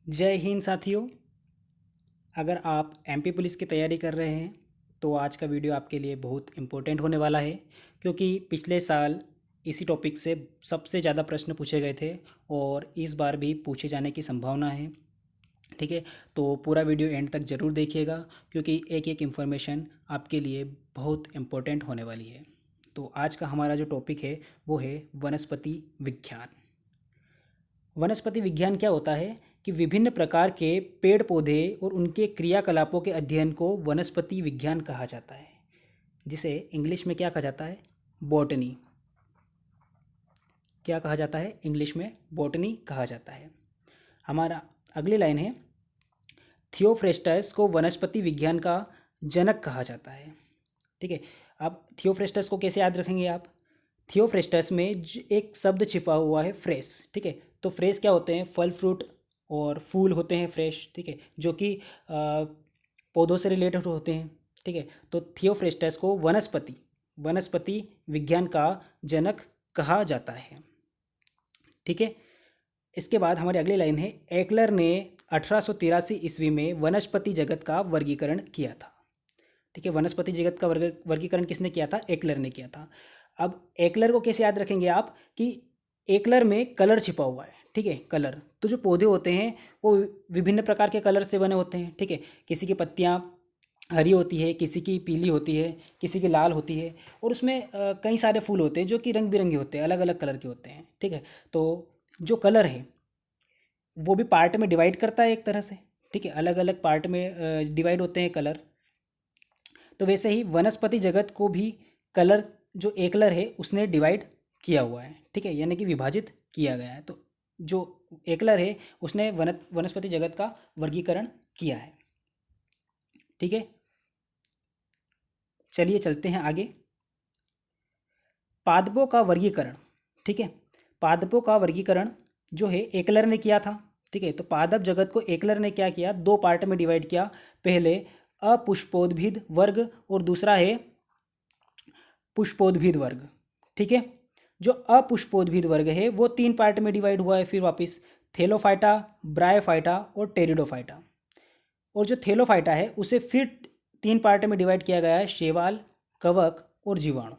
जय हिंद साथियों। अगर आप एमपी पुलिस की तैयारी कर रहे हैं तो आज का वीडियो आपके लिए बहुत इम्पोर्टेंट होने वाला है, क्योंकि पिछले साल इसी टॉपिक से सबसे ज़्यादा प्रश्न पूछे गए थे और इस बार भी पूछे जाने की संभावना है। ठीक है, तो पूरा वीडियो एंड तक ज़रूर देखिएगा, क्योंकि एक एक इन्फॉर्मेशन आपके लिए बहुत इम्पोर्टेंट होने वाली है। तो आज का हमारा जो टॉपिक है वो है वनस्पति विज्ञान। वनस्पति विज्ञान क्या होता है कि विभिन्न प्रकार के पेड़ पौधे और उनके क्रियाकलापों के अध्ययन को वनस्पति विज्ञान कहा जाता है, जिसे इंग्लिश में क्या कहा जाता है? बॉटनी। क्या कहा जाता है? इंग्लिश में बॉटनी कहा जाता है। हमारा अगली लाइन है, थियोफ्रेस्टस को वनस्पति विज्ञान का जनक कहा जाता है। ठीक है, अब थियोफ्रेस्टस को कैसे याद रखेंगे आप? थियोफ्रेस्टस में एक शब्द छिपा हुआ है, फ्रेश। ठीक है, तो फ्रेश क्या होते हैं? फल फ्रूट और फूल होते हैं फ्रेश। ठीक है, जो कि पौधों से रिलेटेड होते हैं। ठीक है, तो थियोफ्रेस्टस को वनस्पति विज्ञान का जनक कहा जाता है। ठीक है, इसके बाद हमारी अगली लाइन है, एकलर ने 1883 ईस्वी में वनस्पति जगत का वर्गीकरण किया था। ठीक है, वनस्पति जगत का वर्गीकरण किसने किया था? एकलर ने किया था। अब एकलर को कैसे याद रखेंगे आप कि एकलर में कलर छिपा हुआ है। ठीक है, कलर, तो जो पौधे होते हैं वो विभिन्न प्रकार के कलर से बने होते हैं। ठीक है, किसी की पत्तियां हरी होती है, किसी की पीली होती है, किसी की लाल होती है, और उसमें कई सारे फूल होते हैं जो कि रंग बिरंगे होते हैं, अलग अलग कलर के होते हैं। ठीक है, तो जो कलर है वो भी पार्ट में डिवाइड करता है एक तरह से। ठीक है, अलग अलग पार्ट में डिवाइड होते हैं कलर। तो वैसे ही वनस्पति जगत को भी कलर, जो एकलर है उसने डिवाइड किया हुआ है। ठीक है, यानी कि विभाजित किया गया है। तो जो एकलर है उसने वनस्पति जगत का वर्गीकरण किया है। ठीक है, चलिए चलते हैं आगे। पादपों का वर्गीकरण। ठीक है, पादपों का वर्गीकरण जो है एकलर ने किया था। ठीक है, तो पादप जगत को एकलर ने क्या किया? दो पार्ट में डिवाइड किया। पहले अपुष्पोद्भिद वर्ग और दूसरा है पुष्पोद्भिद वर्ग। ठीक है, जो अपुष्पोद्भिद वर्ग है वो तीन पार्ट में डिवाइड हुआ है फिर वापस, थेलोफाइटा, ब्रायोफाइटा और टेरिडोफाइटा। और जो थेलोफाइटा है उसे फिर तीन पार्ट में डिवाइड किया गया है, शैवाल, कवक और जीवाणु।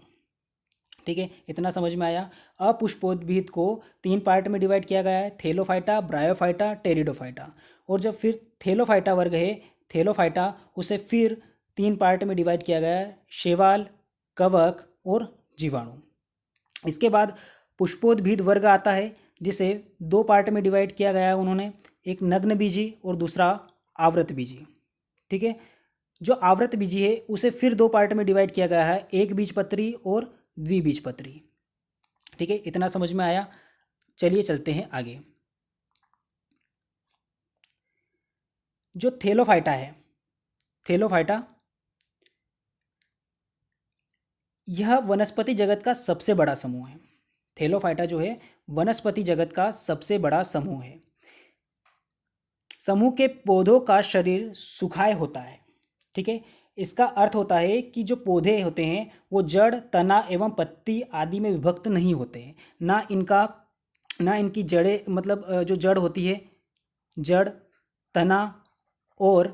ठीक है, इतना समझ में आया। अपुष्पोद्भिद को तीन पार्ट में डिवाइड किया गया है, थेलोफाइटा, ब्रायोफाइटा, टेरिडोफाइटा। और जब फिर थेलोफाइटा वर्ग है, थेलोफाइटा, उसे फिर तीन पार्ट में डिवाइड किया गया है, शैवाल, कवक और जीवाणु। इसके बाद पुष्पोद्भिद वर्ग आता है, जिसे दो पार्ट में डिवाइड किया गया है उन्होंने, एक नग्न बीजी और दूसरा आवृत बीजी। ठीक है, जो आवृत बीजी है उसे फिर दो पार्ट में डिवाइड किया गया है, एक बीजपत्री और द्विबीजपत्री। ठीक है, इतना समझ में आया। चलिए चलते हैं आगे। जो थेलोफाइटा है, थेलोफाइटा यह वनस्पति जगत का सबसे बड़ा समूह है। थेलोफाइटा जो है वनस्पति जगत का सबसे बड़ा समूह है। समूह के पौधों का शरीर सुखाए होता है। ठीक है, इसका अर्थ होता है कि जो पौधे होते हैं वो जड़, तना एवं पत्ती आदि में विभक्त नहीं होते हैं। ना इनकी जड़ें, मतलब जो जड़ होती है, जड़, तना और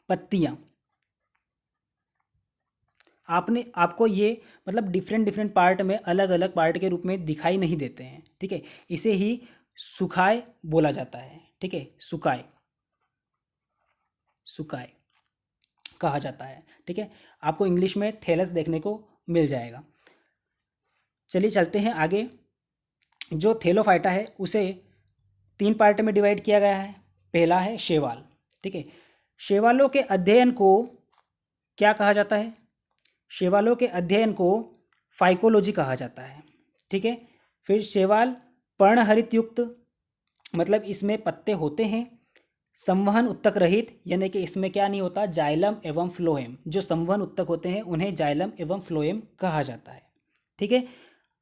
पत्तियाँ, आपको ये मतलब डिफरेंट डिफरेंट पार्ट में, अलग अलग पार्ट के रूप में दिखाई नहीं देते हैं। ठीक है, इसे ही सुखाए बोला जाता है। ठीक है, सुखाए, सुखाए कहा जाता है। ठीक है, आपको इंग्लिश में थैलस देखने को मिल जाएगा। चलिए चलते हैं आगे। जो थेलोफाइटा है उसे तीन पार्ट में डिवाइड किया गया है। पहला है शैवाल। ठीक है, शैवालों के अध्ययन को क्या कहा जाता है? शैवालों के अध्ययन को फाइकोलॉजी कहा जाता है। ठीक है, फिर शैवाल पर्णहरित युक्त, मतलब इसमें पत्ते होते हैं, संवहन उत्तक रहित, यानी कि इसमें क्या नहीं होता? जाइलम एवं फ्लोएम। जो संवहन उत्तक होते हैं उन्हें जाइलम एवं फ्लोएम कहा जाता है। ठीक है,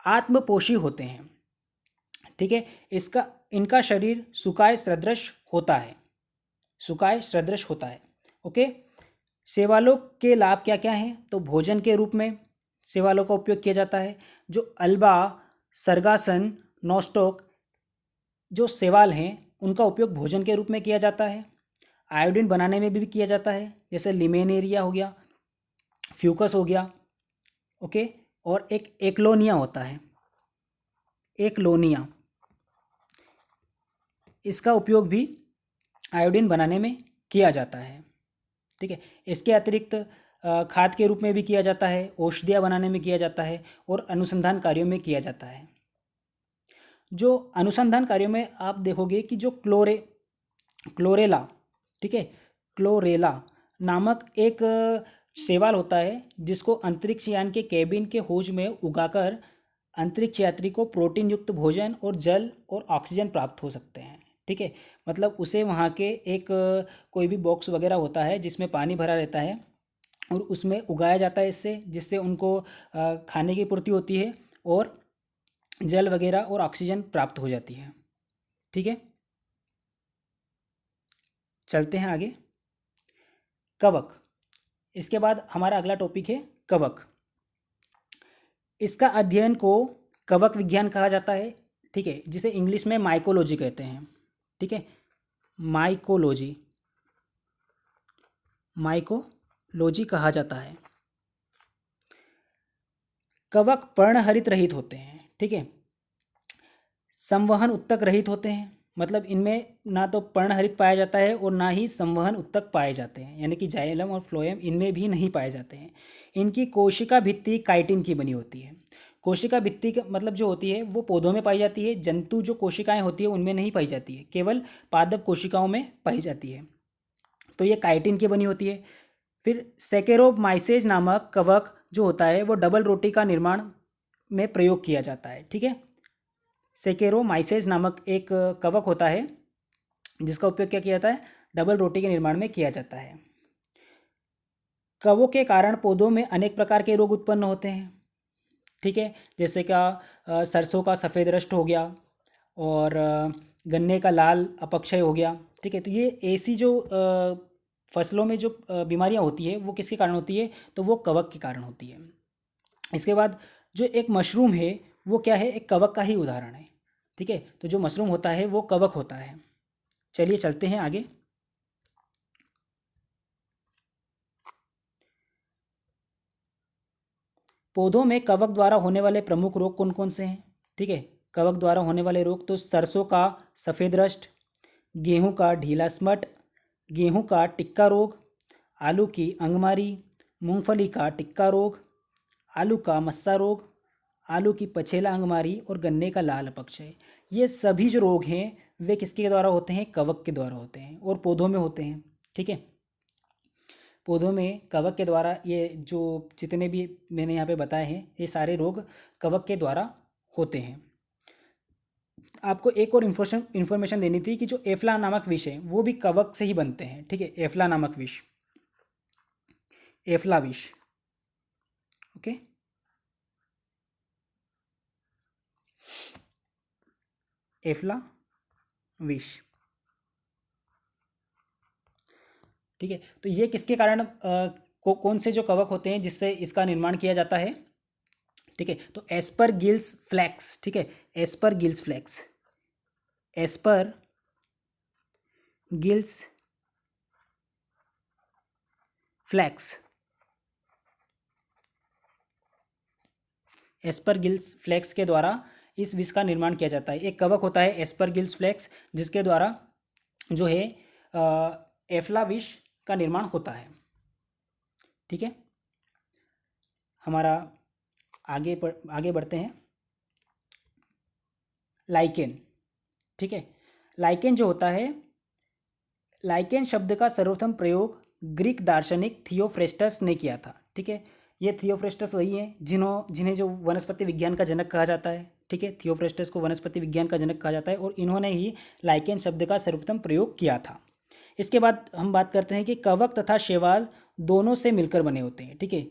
आत्मपोषी होते हैं। ठीक है, इनका शरीर सुकाय सदृश होता है, सुकाय सदृश होता है। ओके, शैवालों के लाभ क्या क्या हैं? तो भोजन के रूप में शैवालों का उपयोग किया जाता है। जो अल्बा, सरगासन, नोस्टोक जो शैवाल हैं उनका उपयोग भोजन के रूप में किया जाता है, आयोडीन बनाने में भी किया जाता है, जैसे लिमेनेरिया हो गया, फ्यूकस हो गया, ओके। और एक एक्लोनिया होता है, एक्लोनिया, इसका उपयोग भी आयोडीन बनाने में किया जाता है, ठीक है। इसके अतिरिक्त खाद के रूप में भी किया जाता है, औषधियाँ बनाने में किया जाता है और अनुसंधान कार्यों में किया जाता है। जो अनुसंधान कार्यों में आप देखोगे कि जो क्लोरेला, ठीक है, क्लोरेला नामक एक शैवाल होता है जिसको अंतरिक्ष यान के केबिन के होज में उगाकर अंतरिक्ष यात्री को प्रोटीन युक्त भोजन और जल और ऑक्सीजन प्राप्त हो सकते हैं, ठीक है। मतलब उसे वहाँ के एक कोई भी बॉक्स वगैरह होता है जिसमें पानी भरा रहता है और उसमें उगाया जाता है इससे, जिससे उनको खाने की पूर्ति होती है और जल वगैरह और ऑक्सीजन प्राप्त हो जाती है, ठीक है। चलते हैं आगे। कवक, इसके बाद हमारा अगला टॉपिक है कवक। इसका अध्ययन को कवक विज्ञान कहा जाता है, ठीक है, जिसे इंग्लिश में माइकोलॉजी कहते हैं, ठीक है। माइकोलॉजी, माइकोलॉजी कहा जाता है। कवक पर्णहरित रहित होते हैं, ठीक है, संवहन उत्तक रहित होते हैं, मतलब इनमें ना तो पर्णहरित पाया जाता है और ना ही संवहन उत्तक पाए जाते हैं, यानी कि जाइलम और फ्लोएम इनमें भी नहीं पाए जाते हैं। इनकी कोशिका भित्ति काइटिन की बनी होती है। कोशिका भित्ति का मतलब जो होती है वो पौधों में पाई जाती है, जंतु जो कोशिकाएं होती है उनमें नहीं पाई जाती है, केवल पादप कोशिकाओं में पाई जाती है, तो ये काइटिन की बनी होती है। फिर सेकेरोमाइसेज नामक कवक जो होता है वो डबल रोटी का निर्माण में प्रयोग किया जाता है, ठीक है। सेकेरोमाइसेज नामक एक कवक होता है जिसका उपयोग क्या किया जाता है, डबल रोटी के निर्माण में किया जाता है। कवों के कारण पौधों में अनेक प्रकार के रोग उत्पन्न होते हैं, ठीक है, जैसे क्या सरसों का सफ़ेद रस्ट हो गया और गन्ने का लाल अपक्षय हो गया, ठीक है। तो ये ऐसी जो फसलों में जो बीमारियां होती है वो किसके कारण होती है, तो वो कवक के कारण होती है। इसके बाद जो एक मशरूम है वो क्या है, एक कवक का ही उदाहरण है, ठीक है। तो जो मशरूम होता है वो कवक होता है। चलिए चलते हैं आगे। पौधों में कवक द्वारा होने वाले प्रमुख रोग कौन कौन से हैं, ठीक है। कवक द्वारा होने वाले रोग तो सरसों का सफ़ेद रस्ट, गेहूं का ढीला स्मट, गेहूं का टिक्का रोग, आलू की अंगमारी, मूंगफली का टिक्का रोग, आलू का मस्सा रोग, आलू की पछेला अंगमारी और गन्ने का लाल अपक्षय। ये सभी जो रोग हैं वे किसके द्वारा होते हैं, कवक के द्वारा होते हैं और पौधों में होते हैं, ठीक है। पौधों में कवक के द्वारा ये जो जितने भी मैंने यहाँ पे बताए हैं ये सारे रोग कवक के द्वारा होते हैं। आपको एक और इन्फॉर्मेशन देनी थी कि जो एफ्ला नामक विष है वो भी कवक से ही बनते हैं, ठीक है। एफ्ला नामक विष, एफ्ला विष, ओके। एफ्ला विष, ठीक है। तो ये किसके कारण कौन से जो कवक होते हैं जिससे इसका निर्माण किया जाता है, ठीक है। तो एस्परगिल्स फ्लैक्स, ठीक है, aspergillus flavus, aspergillus flavus, aspergillus flavus के द्वारा इस विष का निर्माण किया जाता है। एक कवक होता है एस्परगिल्स फ्लैक्स जिसके द्वारा जो है एफ्ला विष का निर्माण होता है, ठीक है। हमारा आगे बढ़ते हैं। लाइकेन, ठीक है। लाइकेन जो होता है, लाइकेन शब्द का सर्वप्रथम प्रयोग ग्रीक दार्शनिक थियोफ्रेस्टस ने किया था, ठीक है। ये थियोफ्रेस्टस वही है जिन्हें जो वनस्पति विज्ञान का जनक कहा जाता है, ठीक है। थियोफ्रेस्टस को वनस्पति विज्ञान का जनक कहा जाता है और इन्होंने ही लाइकेन शब्द का सर्वप्रथम प्रयोग किया था। इसके बाद हम बात करते हैं कि कवक तथा शैवाल दोनों से मिलकर बने होते हैं, ठीक है।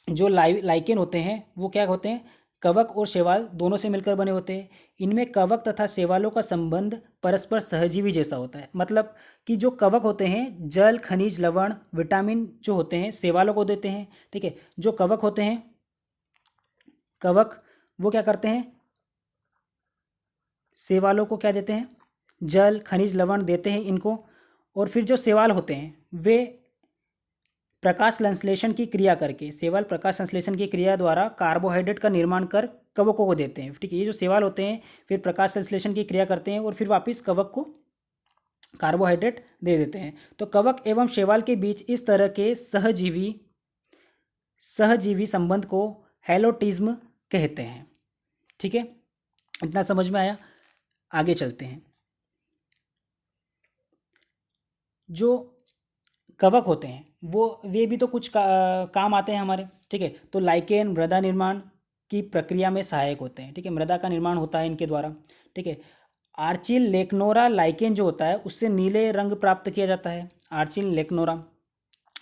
जो लाइकेन होते हैं वो क्या होते हैं, कवक और शैवाल दोनों से मिलकर बने होते हैं। इनमें कवक तथा शैवालों का संबंध परस्पर सहजीवी जैसा होता है, मतलब कि जो कवक होते हैं जल खनिज लवण विटामिन जो होते हैं शैवालों को देते हैं, ठीक है। जो कवक होते हैं, कवक वो क्या करते हैं, शैवालों को क्या देते हैं, जल, खनिज, लवण देते हैं इनको। और फिर जो शैवाल होते हैं वे प्रकाश संश्लेषण की क्रिया करके, शैवाल प्रकाश संश्लेषण की क्रिया द्वारा कार्बोहाइड्रेट का निर्माण कर कवकों को देते हैं। ठीक है, ये जो शैवाल होते हैं फिर प्रकाश संश्लेषण की क्रिया करते हैं और फिर वापस कवक को कार्बोहाइड्रेट दे देते हैं। तो कवक एवं शैवाल के बीच इस तरह के सहजीवी संबंध को हैलोटिज्म कहते हैं। ठीक है, इतना समझ में आया। आगे चलते हैं। जो कवक होते हैं वे भी तो कुछ काम आते हैं हमारे। ठीक है, तो लाइकेन मृदा निर्माण की प्रक्रिया में सहायक होते हैं। ठीक है, मृदा का निर्माण होता है इनके द्वारा। ठीक है, आर्चिल लेक्नोरा लाइकेन जो होता है उससे नीले रंग प्राप्त किया जाता है। आर्चिल लेक्नोरा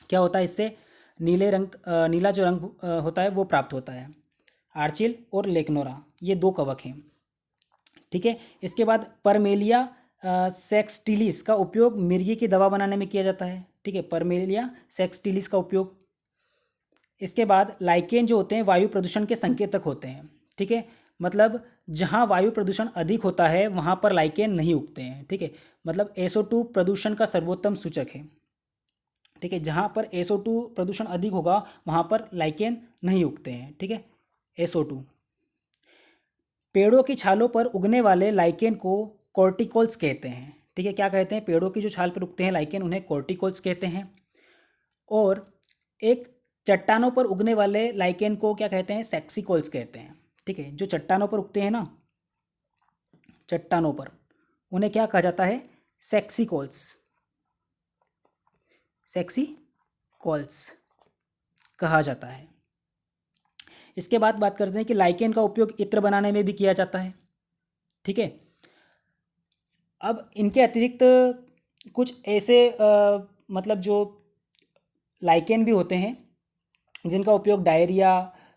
क्या होता है, इससे नीला जो रंग होता है वो प्राप्त होता है। आर्चिल और लेक्नोरा ये दो कवक हैं। ठीक है, इसके बाद परमेलिया सेक्सटिलिस का उपयोग मिर्गी की दवा बनाने में किया जाता है। ठीक है, परमेलिया सेक्सटिलिस का उपयोग। इसके बाद लाइकेन जो होते हैं वायु प्रदूषण के संकेतक होते हैं। ठीक है, मतलब जहाँ वायु प्रदूषण अधिक होता है वहाँ पर लाइकेन नहीं उगते हैं। ठीक है, मतलब SO2 प्रदूषण का सर्वोत्तम सूचक है। ठीक है, जहाँ पर SO2 प्रदूषण अधिक होगा वहाँ पर लाइकेन नहीं उगते हैं। ठीक है, SO2। पेड़ों की छालों पर उगने वाले लाइकेन को कॉर्टिकोल्स कहते हैं। ठीक है, क्या कहते हैं, पेड़ों की जो छाल पर उगते हैं लाइकेन उन्हें कॉर्टिकोल्स कहते हैं। और एक चट्टानों पर उगने वाले लाइकेन को क्या कहते हैं, सेक्सिकोल्स कहते हैं। ठीक है, जो चट्टानों पर उगते हैं ना, चट्टानों पर, उन्हें क्या कहा जाता है, सेक्सिकोल्स। सेक्सिकोल्स कहा जाता है। इसके बाद बात करते हैं कि लाइकेन का उपयोग इत्र बनाने में भी किया जाता है। ठीक है, अब इनके अतिरिक्त कुछ ऐसे मतलब जो लाइकेन भी होते हैं जिनका उपयोग डायरिया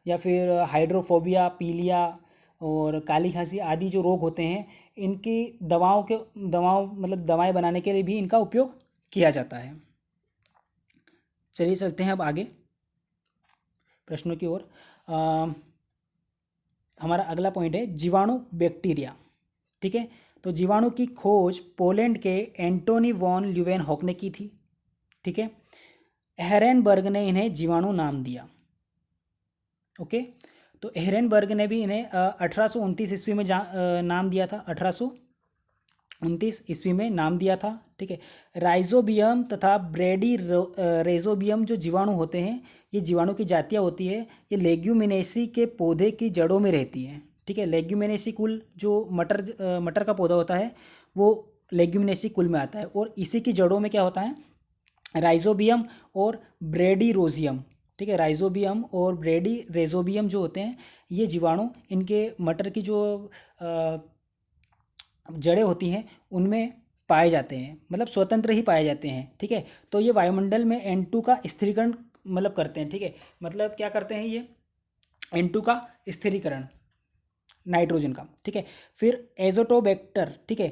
या फिर हाइड्रोफोबिया, पीलिया और काली खांसी आदि जो रोग होते हैं इनकी दवाओं मतलब दवाएं बनाने के लिए भी इनका उपयोग किया जाता है। चलिए चलते हैं अब आगे प्रश्नों की ओर। हमारा अगला पॉइंट है जीवाणु बैक्टीरिया। ठीक है, तो जीवाणु की खोज पोलैंड के एंटोनी वॉन ल्यूवेनहॉक ने की थी। ठीक है, एहरेनबर्ग ने इन्हें जीवाणु नाम दिया। ओके, तो एहरेनबर्ग ने भी इन्हें 1829 ईस्वी में नाम दिया था। 1829 ईस्वी में नाम दिया था। ठीक है, राइजोबियम तथा ब्रेडी रेजोबियम जो जीवाणु होते हैं, ये जीवाणु की जातियाँ होती है। ये लेग्यूमिनेसी के पौधे की जड़ों में रहती है। ठीक है, लेग्यूमिनेसी कुल जो मटर का पौधा होता है वो लेग्यूमिनेसी कुल में आता है और इसी की जड़ों में क्या होता है, राइजोबियम और ब्रेडीरोजियम। ठीक है, राइजोबियम और ब्रेडी रेजोबियम जो होते हैं ये जीवाणु इनके मटर की जो जड़ें होती हैं उनमें पाए जाते हैं, मतलब स्वतंत्र ही पाए जाते हैं। ठीक है, तो ये वायुमंडल में N2 का स्थिरीकरण मतलब करते हैं। ठीक है, मतलब क्या करते हैं ये N2 का स्थिरीकरण नाइट्रोजन का। ठीक है, फिर एजोटोबैक्टर, ठीक है,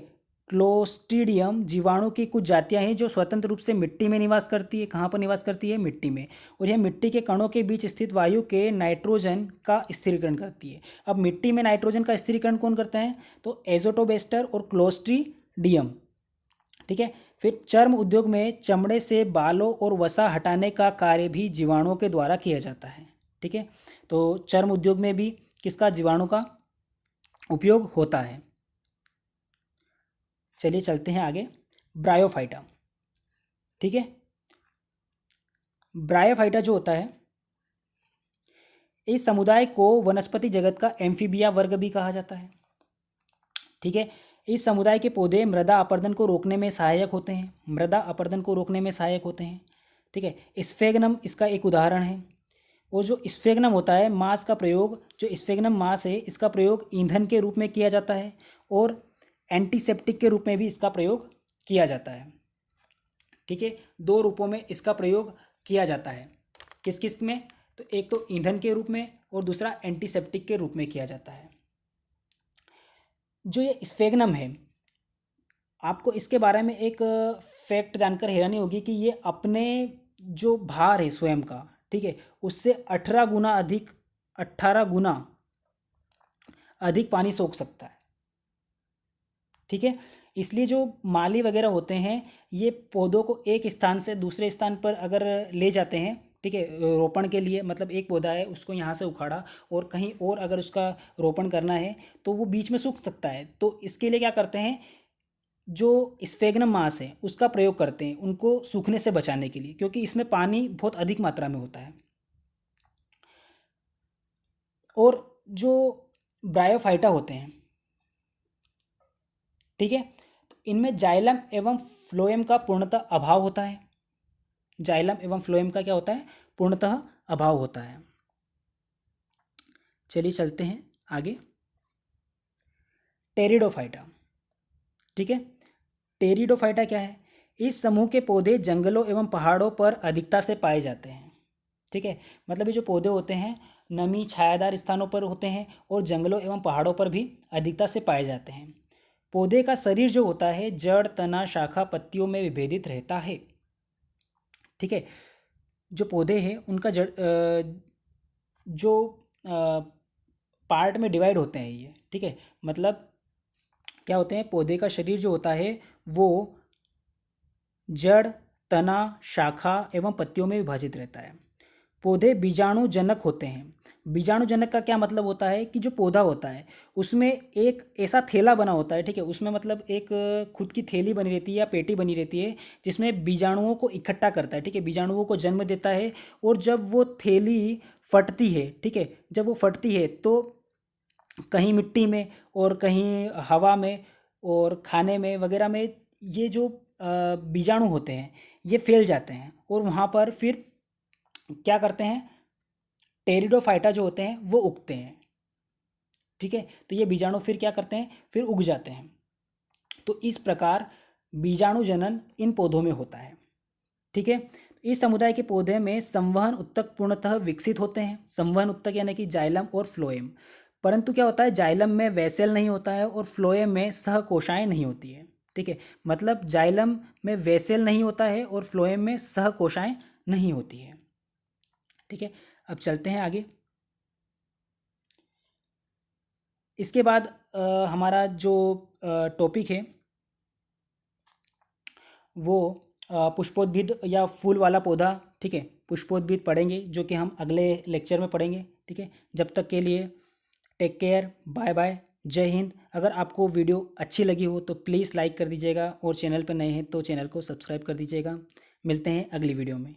क्लोस्ट्रीडियम जीवाणु की कुछ जातियां हैं जो स्वतंत्र रूप से मिट्टी में निवास करती है। कहाँ पर निवास करती है, मिट्टी में। और यह मिट्टी के कणों के बीच स्थित वायु के नाइट्रोजन का स्थिरीकरण करती है। अब मिट्टी में नाइट्रोजन का स्थिरीकरण कौन करता है, तो एजोटोबैक्टर और क्लोस्ट्रीडियम। ठीक है, फिर चर्म उद्योग में चमड़े से बालों और वसा हटाने का कार्य भी जीवाणुओं के द्वारा किया जाता है। ठीक है, तो चर्म उद्योग में भी किसका, जीवाणु का उपयोग होता है। चलिए चलते हैं आगे, ब्रायोफाइटा। ठीक है, ब्रायोफाइटा जो होता है इस समुदाय को वनस्पति जगत का एम्फीबिया वर्ग भी कहा जाता है। ठीक है, इस समुदाय के पौधे मृदा अपरदन को रोकने में सहायक होते हैं। मृदा अपरदन को रोकने में सहायक होते हैं। ठीक है, स्फेगनम इसका एक उदाहरण है। और जो स्फेगनम होता है मांस का प्रयोग, जो स्फेगनम मांस है इसका प्रयोग ईंधन के रूप में किया जाता है और एंटीसेप्टिक के रूप में भी इसका प्रयोग किया जाता है। ठीक है, दो रूपों में इसका प्रयोग किया जाता है। किस किस में, तो एक तो ईंधन के रूप में और दूसरा एंटीसेप्टिक के रूप में किया जाता है। जो ये स्फेगनम है, आपको इसके बारे में एक फैक्ट जानकर हैरानी होगी कि ये अपने जो भार है स्वयं का, ठीक है, उससे 18 गुना अधिक पानी सोख सकता है। ठीक है, इसलिए जो माली वगैरह होते हैं ये पौधों को एक स्थान से दूसरे स्थान पर अगर ले जाते हैं, ठीक है, रोपण के लिए, मतलब एक पौधा है उसको यहाँ से उखाड़ा और कहीं और अगर उसका रोपण करना है तो वो बीच में सूख सकता है, तो इसके लिए क्या करते हैं, जो स्फेग्नम मास है उसका प्रयोग करते हैं उनको सूखने से बचाने के लिए, क्योंकि इसमें पानी बहुत अधिक मात्रा में होता है। और जो ब्रायोफाइटा होते हैं, ठीक है, तो इनमें जाइलम एवं फ्लोएम का पूर्णतः अभाव होता है। जाइलम एवं फ्लोएम का क्या होता है, पूर्णतः अभाव होता है। चलिए चलते हैं आगे। टेरिडोफाइटा, ठीक है, टेरिडोफाइटा क्या है, इस समूह के पौधे जंगलों एवं पहाड़ों पर अधिकता से पाए जाते हैं, ठीक है, मतलब ये जो पौधे होते हैं नमी छायादार स्थानों पर होते हैं और जंगलों एवं पहाड़ों पर भी अधिकता से पाए जाते हैं। पौधे का शरीर जो होता है जड़ तना शाखा पत्तियों में विभेदित रहता है, ठीक है, जो पौधे हैं उनका जड़ जो पार्ट में डिवाइड होते हैं ये, ठीक है, मतलब क्या होते हैं, पौधे का शरीर जो होता है वो जड़ तना शाखा एवं पत्तियों में विभाजित रहता है। पौधे बीजाणु जनक होते हैं। बीजाणु जनक का क्या मतलब होता है कि जो पौधा होता है उसमें एक ऐसा थैला बना होता है, ठीक है, उसमें मतलब एक खुद की थैली बनी रहती है या पेटी बनी रहती है जिसमें बीजाणुओं को इकट्ठा करता है, ठीक है, बीजाणुओं को जन्म देता है। और जब वो थैली फटती है, ठीक है, जब वो फटती है तो कहीं मिट्टी में और कहीं हवा में और खाने में वगैरह में ये जो बीजाणु होते हैं ये फैल जाते हैं और वहाँ पर फिर क्या करते हैं, टेरिडोफाइटा जो होते हैं वो उगते हैं, ठीक है, तो ये बीजाणु फिर क्या करते हैं, फिर उग जाते हैं। तो इस प्रकार बीजाणु जनन इन पौधों में होता है, ठीक है। इस समुदाय के पौधे में संवहन उत्तक पूर्णतः विकसित होते हैं। संवहन उत्तक यानी कि जाइलम और फ्लोएम, परंतु क्या होता है, जाइलम में वैसेल नहीं होता है और फ्लोएम में सहकोशाएं नहीं होती है, ठीक है, मतलब जाइलम में वैसेल नहीं होता है और फ्लोएम में सहकोशाएं नहीं होती है, ठीक है। अब चलते हैं आगे। इसके बाद हमारा जो टॉपिक है वो पुष्पोद्भिद या फूल वाला पौधा, ठीक है, पुष्पोद्भिद पढ़ेंगे जो कि हम अगले लेक्चर में पढ़ेंगे, ठीक है। जब तक के लिए टेक केयर, बाय बाय, जय हिंद। अगर आपको वीडियो अच्छी लगी हो तो प्लीज़ लाइक कर दीजिएगा और चैनल पर नए हैं तो चैनल को सब्सक्राइब कर दीजिएगा। मिलते हैं अगली वीडियो में।